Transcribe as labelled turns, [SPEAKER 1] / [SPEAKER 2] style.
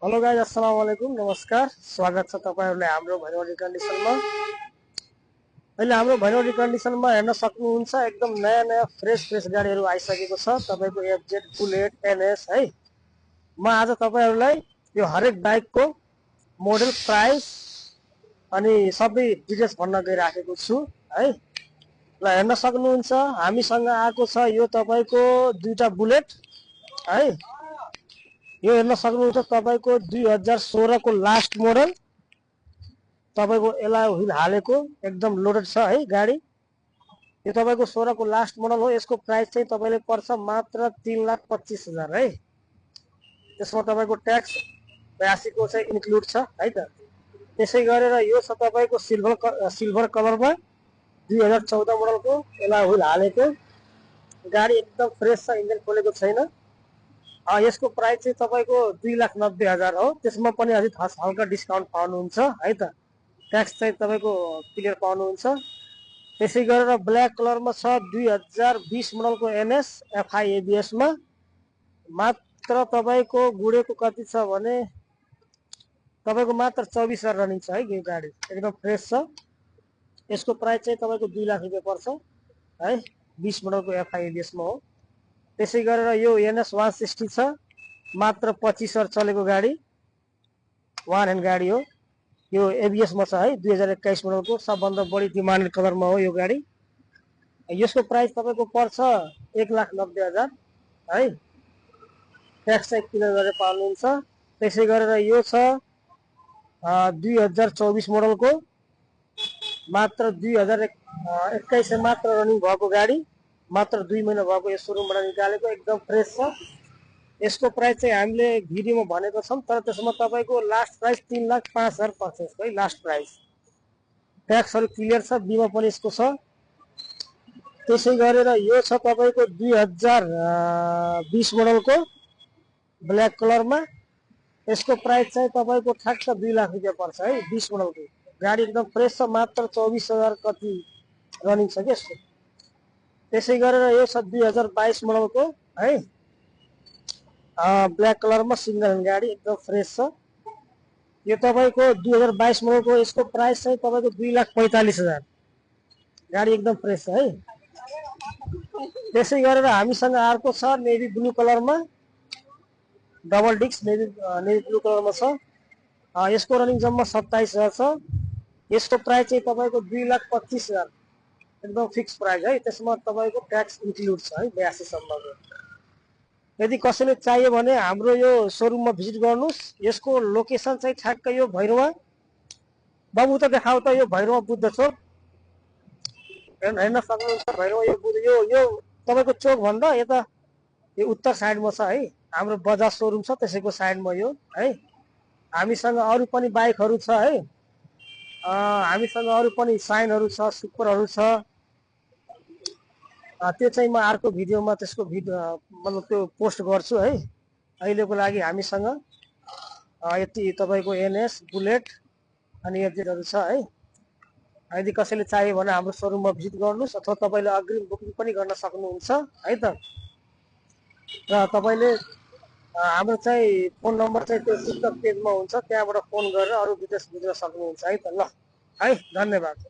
[SPEAKER 1] Hello guys, अस्सलाम वालेकुम, नमस्कार। स्वागत छ तपाईहरुलाई हाम्रो भैरवडी कन्डिसनमा। अहिले हाम्रो भैरवडी कन्डिसनमा हेर्न सक्नुहुन्छ एकदम नयाँ नयाँ फ्रेश गाडीहरु आइसकेको छ। तपाईको एफजेड, बुलेट, एनएस है। म आज तपाईहरुलाई यो हरेक बाइकको मोडल, प्राइस अनि सबै डिटेल्स भन्न गइराखेको छु है। ल हेर्न सक्नुहुन्छ हामीसँग आएको छ यो तपाईको दुईटा बुलेट है। यो हेर्न सक्नुहुन्छ तपाईको 2016 को लास्ट मोडल। तपाईको एला व्हील हालेको एकदम लोडेड छ है गाडी। यो तपाईको 16 को लास्ट मोडल हो। यसको प्राइस चाहिँ तपाईले पर्छ मात्र 3,25,000 है। त्यसमा तपाईको ट्याक्स 82 को चाहिँ इन्क्लुड छ है त। त्यसै गरेर यो छ तपाईको सिल्भर कलरमा 2014 मोडलको एला व्हील हालेको गाडी एकदम फ्रेश छ, इन्जिन खोलेको छैन। यसको प्राइस चाहिँ तपाईको 2,90,000 हो। त्यसमा पनि अझै हल्का डिस्काउन्ट पाउनुहुन्छ है त। ट्याक्स चाहिँ तपाईको क्लियर पाउनुहुन्छ। त्यसै गरेर ब्ल्याक कलरमा छ 2020 मोडलको एनएस एफआई एबीएस मा। मात्र तपाईको गुडेको कति छ भने तपाईको मात्र 24,000 रनिङ छ है। यो गाडी एकदम फ्रेश छ। यसको प्राइस चाहिँ तपाईको 2 लाख रुपैयाँ पर्छ है। 20 मोडलको एफआई एबीएस मा हो। त्यसै गरेर यो एनएस 160 छ, मात्र 25,000 चलेको गाडी, वान हैंड गाडी हो। यो एबीएस मा छ है। 2021 मोडलको सबभन्दा बढी डिमान्डेड कलरमा हो यो गाडी। यसको प्राइस तपाईको पर्छ 1,90,000 है। ट्याक्स चाहिँ क्लियर गरेर पाउनुहुन्छ। त्यसै गरेर यो छ 2024 मोडलको मात्र 2021 मात्र रनिङ भएको गाडी, मात्र 2 महिना भएको यो सोरुमबाट निकालेको एकदम फ्रेश छ। यसको प्राइस चाहिँ हामीले भिडियोमा भनेको छौं, तर त्यसमा तपाईको लास्ट प्राइस 3,05,000 पर्छ यसको है, लास्ट प्राइस। ट्याक्सहरु क्लियर छ, बिमा पनि यसको छ। त्यसै गरेर यो छ तपाईको 2020 मोडलको ब्ल्याक कलरमा। यसको प्राइस चाहिँ तपाईको ठ्याक्क 2 लाख रुपैयाँ पर्छ है। 20 मोडलको गाडी एकदम फ्रेश छ, मात्र 24,000 कति रनिङ छ के यसको। त्यसै गरेर यो छ 2022 मोडलको है, ब्ल्याक कलरमा सिंगल हैंड गाडी एकदम फ्रेश छ। यो तपाईको 2022 मोडलको यसको प्राइस चाहिँ तपाईको 2,45,000। गाडी एकदम फ्रेश छ है। त्यसै गरेर हामीसँग अर्को छ नेभी ब्लू कलरमा, डबल डिस्क नेभी ब्लू कलरमा छ। यसको रनिङ जम्मा 27,000 छ। यसको प्राइस चाहिँ तपाईको 2,25,000 एकदम फिक्स प्राइस है। त्यसमा तपाईको ट्याक्स इन्क्लुड छ है 82 सम्मको। यदि कसैले चाहियो भने हाम्रो यो सोरुममा भिजिट गर्नुस्। यसको लोकेसन चाहिँ ठ्याक्क यो भैरवा, बाबु त देखाउ त यो भैरवा बुद्ध चोक हेर्न सक्नुहुन्छ। भैरवा यो बुद्ध यो तपाईको चोक भन्दा यता यो उत्तर साइडमा छ है। हाम्रो बजाज सोरुम छ त्यसैको साइडमा यो है। हामीसँग अरु पनि बाइकहरु छ है। हामीसँग अरु पनि साइनहरु छ, सुपरहरु छ। त्यो चाहिँ म अर्को भिडियोमा त्यसको मतलब त्यो पोस्ट गर्छु है। अहिलेको लागि हामीसँग यति तपाईको एनएस, बुलेट अनि एफजेडहरु छ है। यदि कसैले चाहियो भने हाम्रो सोरुममा भिजिट गर्नुस्, अथवा तपाईले अग्रिम बुकिङ पनि गर्न सक्नुहुन्छ है त। र तपाईले हाम्रो चाहिँ फोन नम्बर चाहिँ त्यो टिकटक पेजमा हुन्छ, त्यहाँबाट फोन गरेर अरु डिटेल्स बुझ्न सक्नुहुन्छ है त। ल है, धन्यवाद।